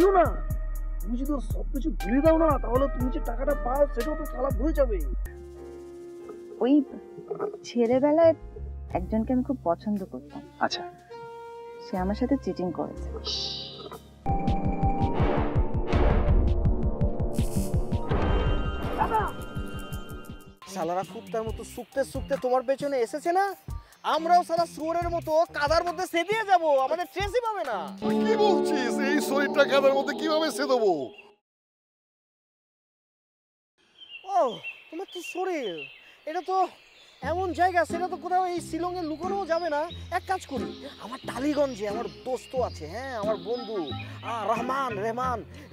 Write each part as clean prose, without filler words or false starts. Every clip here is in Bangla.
দিও না। তুমি যদি ওর সবকিছু ভুলে দাও না, তাহলে তুমি যে টাকাটা পাও সেটাও তো শালা ভুলে যাবে। ওই ছেলেবেলায় একজনকে আমি খুব পছন্দ করতাম। আচ্ছা, সে আমার সাথে চিটিং করেছে। শালারা কুত্তার মতো শুকতে শুকতে তোমার পেছনে এসেছে না, আমরাও শালা শুয়োরের মতো কাদার মধ্যে সেদিয়ে যাব, আমাদের ট্রেসই পাবে না। কি বলছিস? এই শরীরটা কাদার মধ্যে কিভাবে সে দেবো? ও তোমার তো শরীর, এটা তো এমন জায়গা, সেটা তো কোথাও এই শিলংয়ে লুকানো যাবে না। এক কাজ করি, আমার টালিগঞ্জে আমার দোস্ত আছে, হ্যাঁ আমার বন্ধু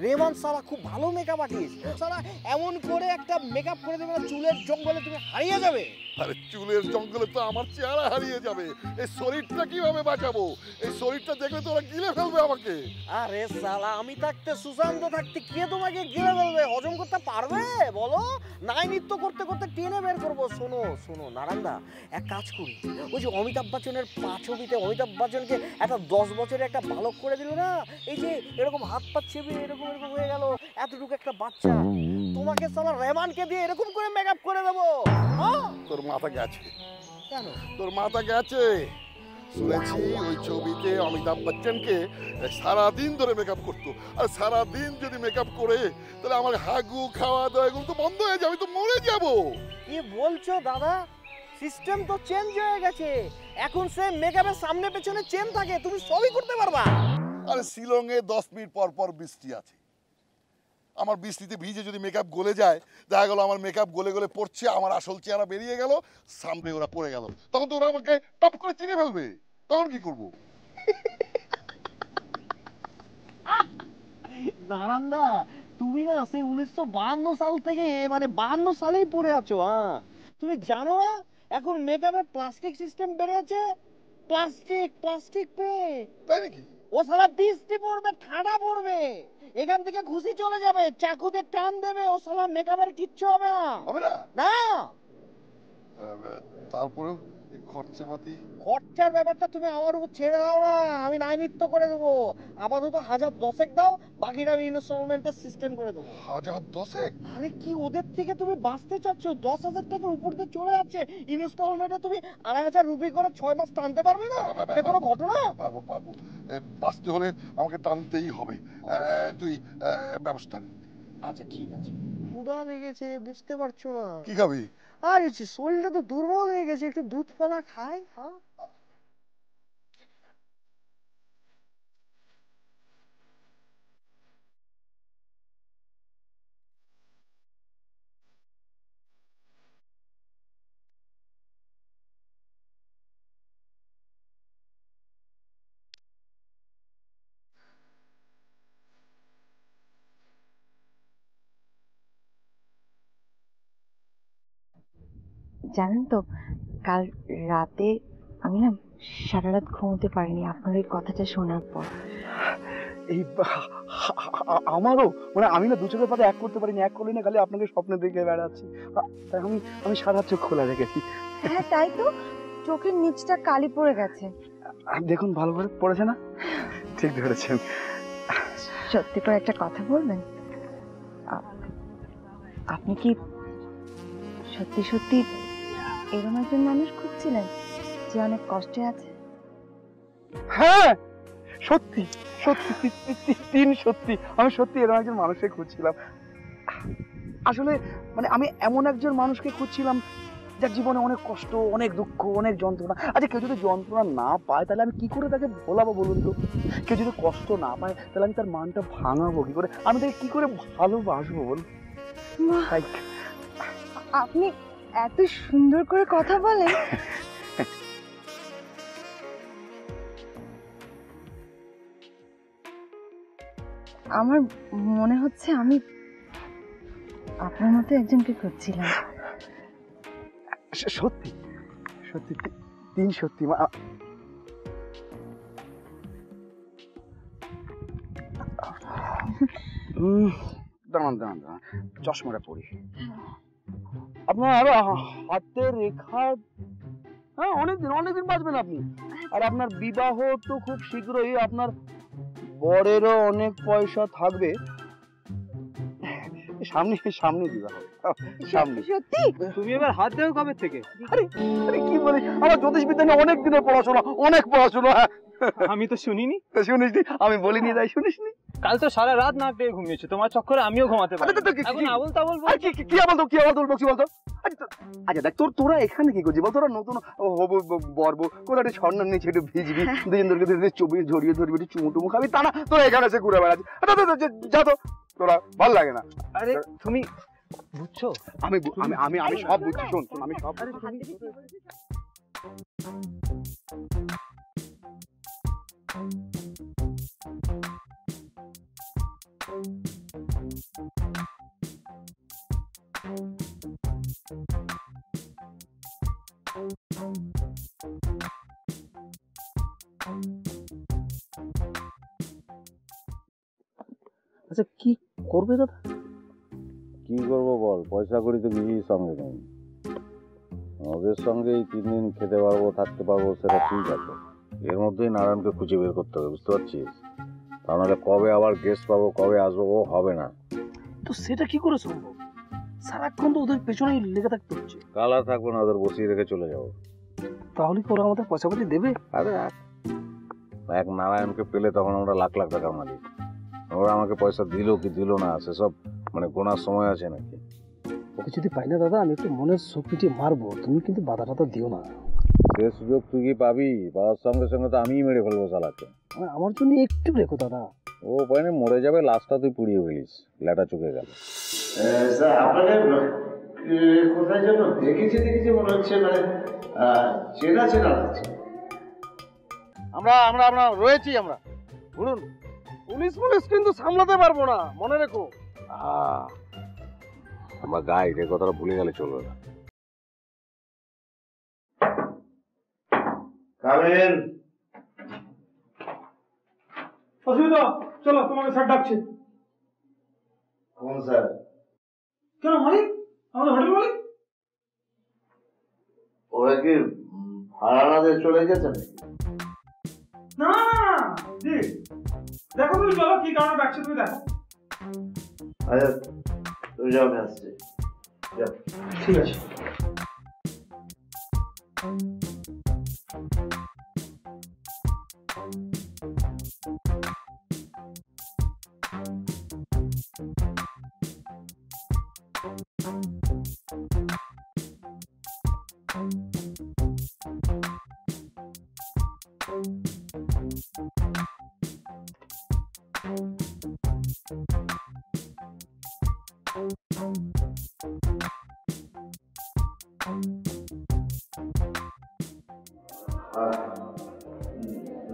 রেহমান সালা খুব ভালো মেকআপ আর্টিস্ট। সালা এমন করে একটা মেকআপ করে দেবে না, চুলের জঙ্গলে তুমি হারিয়ে যাবে। আরে চুলের জঙ্গলে তো আমার চেহারা হারিয়ে যাবে, এই শরীরটা কিভাবে বাঁচাবো? এই শরীরটা দেখলে তো ওরা গিলে ফেলবে আমাকে। আরে সালা, আমি থাকতে সুশান্ত থাকতে কে তোমাকে গিলে ফেলবে? হজম করতে পারবে বলো? নাই নৃত্য করতে করতে টেনে বের করবো। শোনো শোনো নারায়ণদা, এক কাজ করি, ওই যে অমিতাভ বচ্চনের 5 ছবিতে অমিতাভ বচ্চনকে একটা 10 বছরের একটা বালক করে দিল না, এই যে এরকম হাত পা চেপে এরকম এরকম হয়ে গেল, এতটুকু একটা বাচ্চা, তোমাকে সালা রেহমানকে দিয়ে এরকম করে মেকআপ করে দেবো। তোর মাথা গেছে? কেন? তোর মাথা গেছে? শুনেছি ওই ছবিতে অমিতাভ বচ্চনকে সারাদিন ধরে মেকআপ করতো, আর সারাদিন যদি মেকআপ করে তাহলে আমার হাগু খাওয়া দাওয়া এগুলো তো বন্ধ হয়ে যাবে, তো মরে যাবো। কি বলছো দাদা? সিস্টেম তো চেঞ্জ হয়ে গেছে, এখন সে মেকআপের সামনে পেছনে চেন থাকে, তুমি সবই করতে পারবা। আরে শিলংয়ে 10 মিনিট পর পর বৃষ্টি আছে, আমার বৃষ্টিতে ভিজে যদি মেকআপ গলে যায়, দেখা গেল আমার মেকআপ গলে গলে পড়ছে, আমার আসল চেহারা বেরিয়ে গেল, সামনে ওরা পড়ে গেল, তখন তো ওরা আমাকে টপ করে চিনে ফেলবে, তখন কি করবো? নারায়ণদা, তুমি না সেই 1952 সাল থেকে, মানে 52 সালেই পড়ে আছো। হ্যাঁ, তুমি জানো না এখন মেকআপে প্লাস্টিক সিস্টেম বেরিয়েছে? প্লাস্টিক প্লাস্টিক পে তাই নাকি? ও সারা বৃষ্টি পড়বে, ঠান্ডা পড়বে, এখান থেকে ঘুষি চলে যাবে, চাকুতে টান দেবে, ও সালা মেকআপের কিচ্ছু হবে না। হবে না? না, তারপরেও খরচাপাতি? খরচার ব্যাপারটা তুমি আমার উপর ছেড়ে দাও না, আমি নাই নৃত্য করে দেবো। আপাতত 1010 দাও, বাকিটা আমি ইনস্টলমেন্টের সিস্টেম করে দেবো। 1010? আরে কি ওদের থেকে তুমি বাঁচতে চাচ্ছ? 10,000 টাকার উপর দিয়ে চলে যাচ্ছে, ইনস্টলমেন্টে তুমি 2,500 রুপি করে 6 মাস টানতে পারবে না? সে কোনো ঘটনা? পারবো পারবো, বাঁচতে হলে আমাকে টানতেই হবে। তুই ব্যবস্থা নে। আচ্ছা ঠিক আছে। ক্ষুধা লেগেছে, বুঝতে পারছো না? কি খাবি? আর শরীরটা তো দুর্বল হয়ে গেছে, একটু দুধ পালা খাই। হ্যাঁ, জানেন তো, কাল রাতে আমি না সারা রাত ঘুমোতে পারিনি আপনার এই কথাটা শোনার পর। এই আমারও মানে আমি না 2 চোখের পাতা এক করতে পারিনি, এক করলে না খালি আপনাকে স্বপ্নে দেখে বেড়াচ্ছি, তাই আমি সারা চোখ খোলা রেখেছি। হ্যাঁ তাই তো, চোখের নিচটা কালি পড়ে গেছে। দেখুন ভালো করে পড়েছে না? ঠিক ধরেছেন। সত্যি করে একটা কথা বলবেন, আপনি কি সত্যি সত্যি এরকম একজন মানুষ খুঁজছিলেন যে অনেক কষ্টে আছে? হ্যাঁ সত্যি সত্যি, সত্যি আমি সত্যি এরকম একজন মানুষকে খুঁজছিলাম। আসলে মানে আমি এমন একজন মানুষকে খুঁজছিলাম যার জীবনে অনেক কষ্ট, অনেক দুঃখ, অনেক যন্ত্রণা। আচ্ছা কেউ যদি যন্ত্রণা না পায় তাহলে আমি কি করে তাকে ভোলাবো বলুন তো? কেউ যদি কষ্ট না পায় তাহলে আমি তার মানটা ভাঙাবো কি করে? আমি তাকে কি করে ভালোবাসবো বল? আপনি এত সুন্দর করে কথা বলেন। আমার মনে হচ্ছে আমি আপনার মতো একজনকে খুঁজছিলাম। সত্যি সত্যি, সত্যি। দাঁড়ান চশমাটা পরি। আপনার হাতের রেখা, হ্যাঁ অনেকদিন বাঁচবেন আপনি। আর আপনার বিবাহ তো খুব শীঘ্রই, আপনার বরেরও অনেক পয়সা থাকবে, সামনে সামনে দিবা হবে, সামনে। সত্যি? তুমি এবার হাত দেও কবে থেকে? আরে আরে কি বলে, আমার জ্যোতিষবিদ্যা নিয়ে অনেক দিনের পড়াশোনা, অনেক পড়াশোনা। আমি তো শুনিনি। শুনিসনি? আমি বলিনি তাই শুনিসনি? কাল তো সারা রাত নাক ডেকে ঘুমিয়েছো, তোমার চক্করে আমিও ঘুমাতে পারি। এখন আবল তাবল বলছো। কি আবল কি আবল বলছি বলতো? আচ্ছা দেখ, তোরা এখানে কি করছিস বল? তোরা নতুন হবু বরবো, কোনো একটা স্বর্ণ নিচে একটু ভিজবি, দুজন তোরকে ছবি জড়িয়ে ধরবি, একটু চুমু টুমু খাবি, তা না তোরা এখানে এসে ঘুরে বেড়াচ্ছিস। যা তো, তোরা ভাল লাগে না। আরে তুমি বুঝছো? আমি আমি আমি আমি সব বুঝছি, শোন শোন, আমি সব আচ্ছা কি করবে দাদা? কি করবো বল, পয়সা করি তো কিছুই সঙ্গে নেই। ওদের সঙ্গে এই 3 দিন খেতে পারবো, থাকতে পারবো, সেটা ঠিক আছে। এর মধ্যেই নারায়ণকে খুঁজে বের করতে হবে, বুঝতে পারছিস? তা নাহলে কবে আবার গেস্ট পাবো, কবে আসবো, ও হবে না। তো সেটা কি করে সম্ভব? সারাক্ষণ তো ওদের পেছনেই লেগে থাকতে হচ্ছে। কাল আর থাকবো না, ওদের বসিয়ে রেখে চলে যাবো। তাহলে কি ওরা আমাদের পয়সা পাতি দেবে? আরে এক নারায়ণকে পেলে তখন আমরা লাখ লাখ টাকার মালিক। ওরা আমাকে পয়সা দিল কি দিল না সেসব মানে গোনার সময় আছে নাকি? ওকে যদি পাই না দাদা, আমি একটু মনের সুখ মিটিয়ে মারবো, তুমি কিন্তু বাধা টাধা দিও না। সে সুযোগ তুই কি পাবি? পাওয়ার সঙ্গে সঙ্গে তো আমিই মেরে ফেলবো শালাকে। আমার জন্য একটু রেখো দাদা। ও উপায় নেই, মরে যাবে, লাশটা তুই পুড়িয়ে ফেলিস, লেটা চুকে গেল। স্যার আপনাকে কোথায় যেন দেখেছি মনে হচ্ছে, মানে চেনা চেনা লাগছে। আমরা আমরা আমরা রয়েছি, আমরা বলুন। পুলিশ পুলিশ কিন্তু সামলাতে পারবো না, মনে রেখো। আমরা গাইড, এ কথাটা ভুলে গেলে চলবে না। কামেন অসুবিধা, চলো তোমাকে স্যার ডাকছে। কোন স্যার? কেন মালিক? আমাদের হোটেল মালিক। ওরা কি ভাড়া না দিয়ে চলে গেছে নাকি? না জি, দেখো তুমি, চলো কি কারণে ডাকছে তুমি দেখো। আচ্ছা তুমি যাও, আমি আসছি। যাও। ঠিক আছে।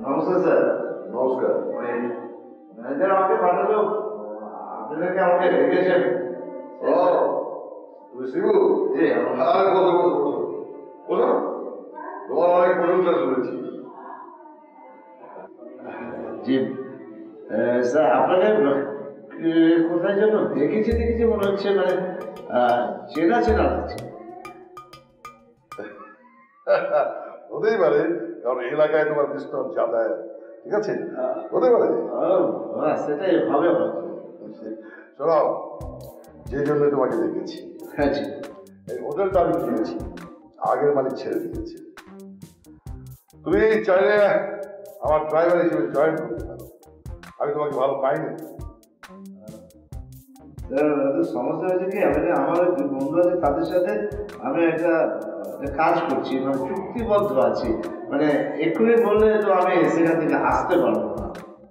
নমস্কার স্যার। নমস্কার। ম্যানেজার আমাকে পাঠালো, আপনারা কি আমাকে রেখেছেন? ও তুমি শিবু? জি। আরে বসো বসো বসো বসো, তোমার অনেক প্রশংসা শুনেছি। জি স্যার আপনাকে কোথায় যেন দেখেছি মনে হচ্ছে, মানে চেনা চেনা লাগছে। হতেই পারে, কারণ এই এলাকায় তোমার বিস্তর যাতায়াত, ঠিক আছে? হতে পারে। সেটাই হবে। শোনো, যে জন্য তোমাকে দেখেছি, হ্যাঁ জি। এই হোটেলটা আমি কিনেছি, আগের মালিক ছেড়ে দিয়েছে। তুমি চাইলে আমার ড্রাইভার হিসেবে জয়েন করতে পারো। আমি তোমাকে ভালো পাইনি। সমস্যা হয়েছে কি, আমি আমার বন্ধু আছে তাদের সাথে আমি একটা কাজ করছি, মানে চুক্তিবদ্ধ আছি, মানে এক্ষুনি বললে তো আমি সেখান থেকে আসতে পারবো না।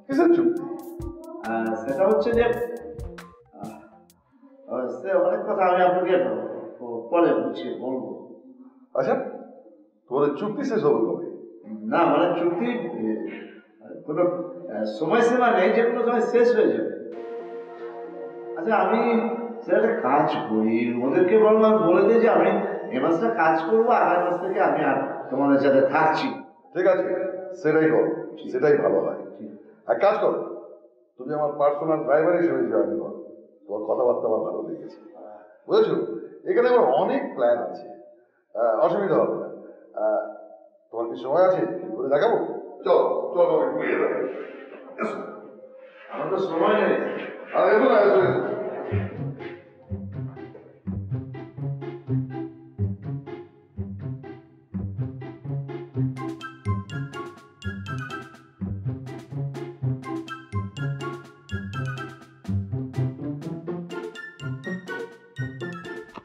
কিসের চুক্তি? সেটা হচ্ছে যে সে অনেক কথা আমি আপনাকে পরে বুঝিয়ে বলবো। আচ্ছা, তোমাদের চুক্তি শেষ হবে কবে? না মানে চুক্তি কোনো সময়সীমা নেই, যে কোনো সময় শেষ হয়ে যাবে। আচ্ছা আমি সেটা একটা কাজ করি, ওদেরকে বলবো, আমি বলে দিই যে আমি এ মাসটা কাজ করবো, আগামী মাস থেকে আমি আর তোমাদের সাথে থাকছি। ঠিক আছে, সেটাই করো, সেটাই ভালো হয়। এক কাজ করো, তুমি আমার পার্সোনাল ড্রাইভার হিসেবে জয়েন করো। তোমার কথাবার্তা আমার ভালো লেগেছে, বুঝেছো? এখানে আমার অনেক প্ল্যান আছে, অসুবিধা হবে না। তোমার কি সময় আছে? ঘুরে দেখাবো? চলো চলো, ঘুরিয়ে দেখাবো। আমার তো সময় নেই। আর এসো না, এসো, এসো।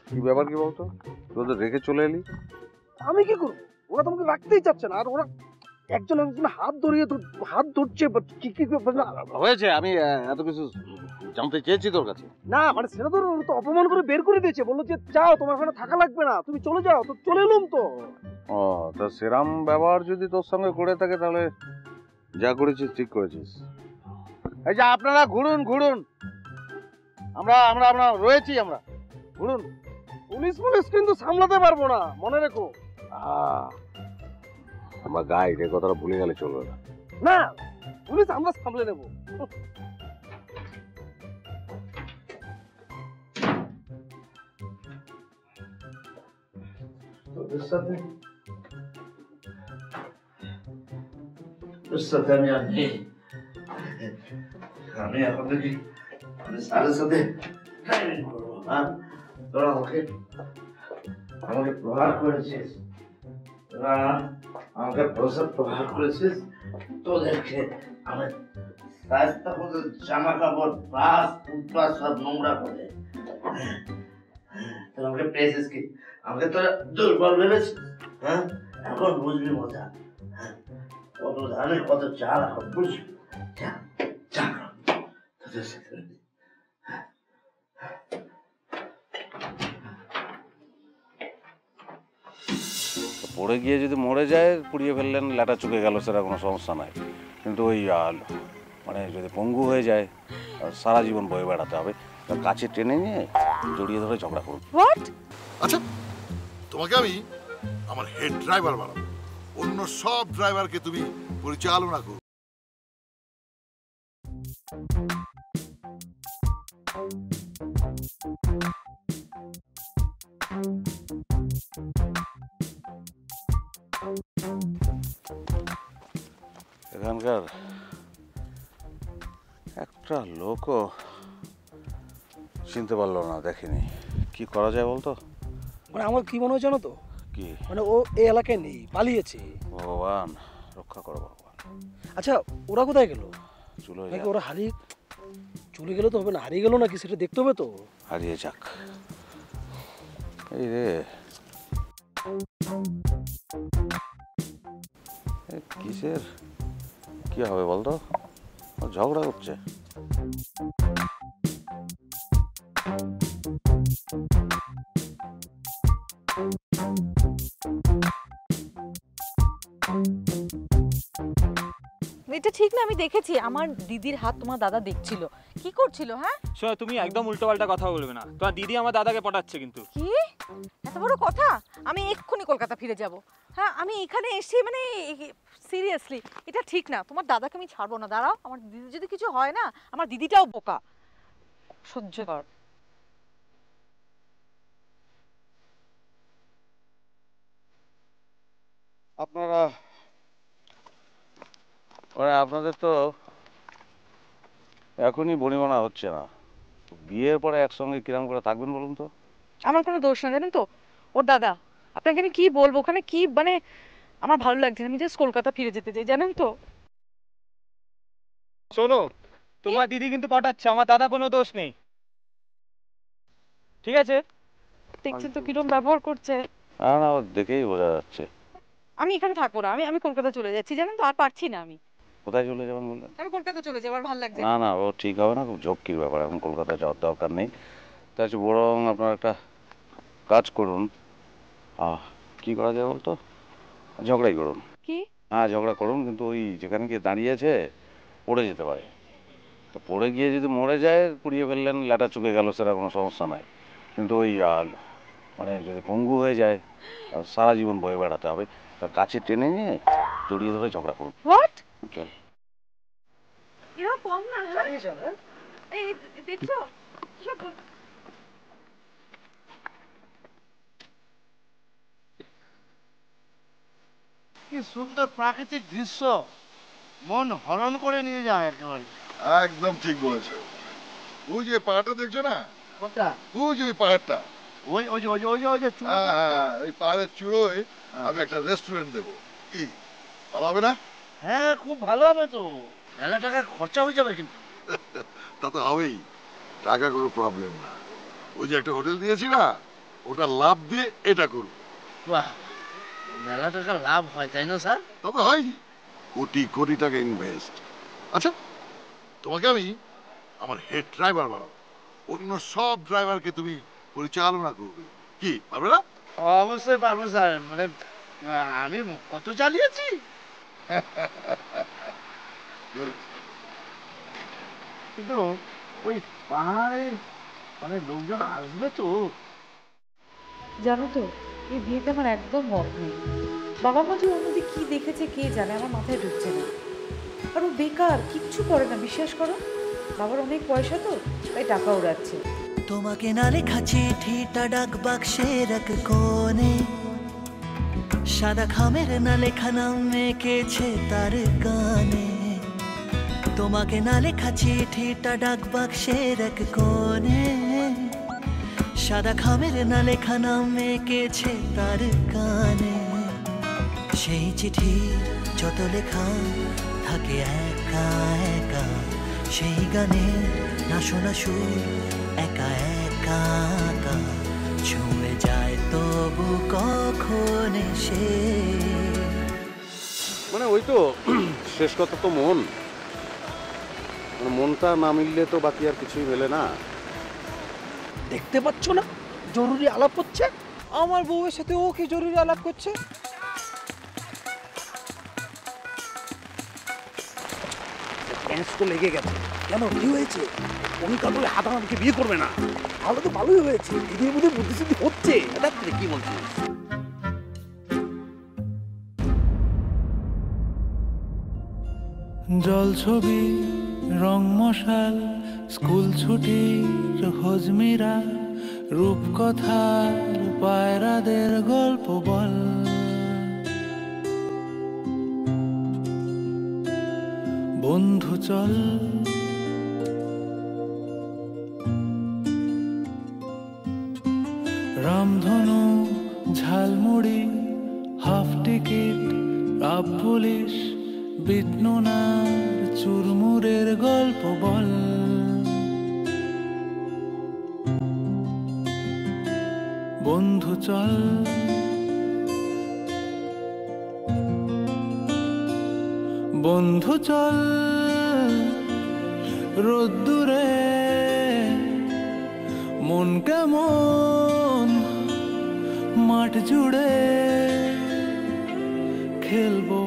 কি ব্যাপার কি বলতো, তোদের রেখে চলে এলি? আমি কি করবো? ওরা তোমাকে রাখতেই চাচ্ছে না, আর ওরা একজন একজন হাত ধরছে কি কি না হয়েছে, আমি এত কিছু জানতে চেয়েছি তোর কাছে। না, মানে সেটা তো ওরা তো অপমান করে বের করে দিয়েছে, বললো যে যাও তোমার ওখানে থাকা লাগবে না, তুমি চলে যাও। তো চলে এলুম তো। ও, তা সেরাম ব্যবহার যদি তোর সঙ্গে করে থাকে তাহলে যা করেছিস ঠিক করেছিস। এই যে আপনারা ঘুরুন ঘুরুন, আমরা আমরা আমরা রয়েছি, আমরা ঘুরুন। পুলিশ কিন্তু সামলাতে পারবো না, মনে রেখো। আমরা গাইড, এই কথাটা ভুলে গেলে চলবে না। না, পুলিশ আমরা সামলে নেবো। তোদের সাথে আমি আর নেই। আমি এখন থেকে স্যারের সাথে ট্রেনিং করবো। হ্যাঁ, তোরা আমাকে প্রহার করেছিস, তোরা আমাকে প্রহার করেছিস। তোদেরকে আমি জামা কাপড় প্লাস টুথব্রাশ সব নোংরা করে তোরা আমাকে পেয়েছিস কি? আমাকে তোরা দুর্বল ভেবেছিস? হ্যাঁ, এখন বুঝবি মজা। হ্যাঁ, কত ধানে কত চাল এখন বুঝবি। তোদের সাথে পড়ে গিয়ে যদি মরে যায়, পুড়িয়ে ফেললেন, ল্যাটা চুকে গেল, সেটা কোনো সমস্যা নাই। কিন্তু ওই মানে যদি পঙ্গু হয়ে যায়, সারা জীবন বয়ে বেড়াতে হবে। কাছে টেনে নিয়ে জড়িয়ে ধরে ঝগড়া করুন। হোয়াট? আচ্ছা, তোমাকে আমি আমার হেড ড্রাইভার বানাবো, অন্য সব ড্রাইভারকে তুমি পরিচালনা করো। এখানকার একটা লোকও চিনতে পারলো না, দেখেনি। কি করা যায় বলতো? মানে আমার কি মনে হয় জানো তো, কি? মানে ও এই এলাকায় নেই, পালিয়েছে। ভগবান রক্ষা করো, ভগবান। আচ্ছা, ওরা কোথায় গেল? চলে নাকি যাক, ওরা চলে গেলে তো হবে না, হারিয়ে গেল নাকি সেটা দেখতে হবে তো। হারিয়ে যাক। এই রে, কিসের কি হবে বলতো? ও ঝগড়া করছে। এটা ঠিক না, আমি দেখেছি আমার দিদির হাত তোমার দাদা দেখছিল। কি করছিল? হ্যাঁ, শোনো, তুমি একদম উল্টোপাল্টা কথা বলবে না। তোমার দিদি আমার দাদাকে পটাচ্ছে কিন্তু। কি এত বড় কথা? আমি এক্ষুনি কলকাতা ফিরে যাব। হ্যাঁ, আমি এখানে এসে মানে সিরিয়াসলি এটা ঠিক না। তোমার দাদাকে আমি ছাড়বো না। দাঁড়াও, আমার দিদি যদি কিছু হয় না, আমার দিদিটাও বোকা, সহ্য কর। আপনারা মানে আপনাদের তো এখনই বনিবনা হচ্ছে না, বিয়ের পরে একসঙ্গে কিরম করে থাকবেন বলুন তো? আমার কোনো দোষ না, জানেন তো। ওর দাদা, আপনাকে আমি কি বলবো, ওখানে কি মানে আমার ভালো লাগছে না। আমি জাস্ট কলকাতা ফিরে যেতে চাই, জানেন তো। শোনো, তোমার দিদি কিন্তু পটাচ্ছে, আমার দাদা কোনো দোষ নেই, ঠিক আছে? দেখছেন তো কিরকম ব্যবহার করছে। না না, ও দেখেই বোঝা যাচ্ছে। আমি এখানে থাকবো না, আমি আমি কলকাতা চলে যাচ্ছি, জানেন তো। আর পারছি না আমি। কোথায় চলে যাবেন বললেন? আমি কলকাতা চলে যাবো, আর ভালো লাগছে না না, ও ঠিক হবে না, খুব ঝক্কির ব্যাপার, এখন কলকাতায় যাওয়ার দরকার নেই। তার চেয়ে বরং আপনার একটা কাজ করুন। কি করা যায় বলতো? ঝগড়াই করুন। কি? হ্যাঁ, ঝগড়া করুন, কিন্তু ওই যেখানে গিয়ে দাঁড়িয়েছে পড়ে যেতে পারে। তো পড়ে গিয়ে যদি মরে যায়, পুড়িয়ে ফেললেন, ল্যাটা চুকে গেল, সেটা কোনো সমস্যা নাই। কিন্তু ওই মানে যদি পঙ্গু হয়ে যায়, সারা জীবন বয়ে বেড়াতে হবে। তার কাছে টেনে নিয়ে জড়িয়ে ধরে ঝগড়া করুন। হোয়াট? চল। এরা কম না? এই দেখছো কিসব কি সুন্দর প্রাকৃতিক দৃশ্য। মন হরণ করে নিয়ে যায় একেবারে। একদম ঠিক বলেছো। ওই যে পাহাড়টা দেখছো না, কোনটা? ওই যে ওই পাহাড়টা, ওই ওই যে ওই যে ওই যে ওই যে চূড়া। হ্যাঁ, ওই পাহাড়ের চূড়োয় আমি একটা রেস্টুরেন্ট দেবো। কি ভালো হবে না? হ্যাঁ খুব ভালো হবে তো, মেলা টাকা খরচা হয়ে যাবে কিন্তু। তা তো হবেই, টাকা কোনো প্রবলেম না। ওই যে একটা হোটেল দিয়েছি না, ওটা লাভ দিয়ে এটা করবো। বাহ, মেলা টাকা লাভ হয় তাই না স্যার? তবে হয় কোটি কোটি টাকা ইনভেস্ট। আচ্ছা, তোমাকে আমি আমার হেড ড্রাইভার বানাবো, অন্য সব ড্রাইভারকে তুমি পরিচালনা করবে। কি পারবে না? অবশ্যই পারবো স্যার, মানে আমি কত চালিয়েছি। কিন্তু ওই পাহাড়ে মানে লোকজন আসবে তো। জানো তো, এই বিয়েতে আমার একদম মত নেই। বাবা মা যে অন্যদিকে কি দেখেছে কে জানে, আমার মাথায় ঢুকছে না। আর ও বেকার, কিচ্ছু করে না, বিশ্বাস করো। বাবার অনেক পয়সা তো, তাই টাকা উড়াচ্ছে। তোমাকে না লেখা চিঠিটা ডাক বাক্সের এক কোণে, সাদা খামের না লেখা নাম এঁকেছে তার গানে। তোমাকে না লেখা চিঠিটা ডাক বাক্সের এক কোণে, সাদা খামের না লেখা নাম এঁকেছে তার গানে। সেই চিঠি যত লেখা থাকে একা একা, সেই গানে না শোনা সুর একা একা একা ছুঁয়ে যায় তবু কখন এসে। মানে ওই তো শেষ কথা তো মন, মানে মনটা না মিললে তো বাকি আর কিছুই মেলে না। দেখতে পাচ্ছ না জরুরি আলাপ হচ্ছে? আমার বউয়ের সাথে ও কি জরুরি আলাপ করছে? ক্যান্স তো লেগে গেছে। কেন, কি হয়েছে? অনিকা বলে হাতামাকে বিয়ে করবে না। তাহলে তো ভালোই হয়েছে, দিদির মধ্যে বুদ্ধিশুদ্ধি হচ্ছে। এটা কি বলছিস? জল ছবি, রং মশাল, স্কুল ছুটির হজমিরা, রূপকথার পায়রাদের গল্প বল। বন্ধু চল, রামধনু, ঝালমুড়ি, হাফ টিকিট, রাব পুলিশ, বিটনুনার চুরমুরের গল্প বল। বন্ধু চল, বন্ধু চল, রোদ্দুরে মন কেমন মাঠ জুড়ে খেলবো।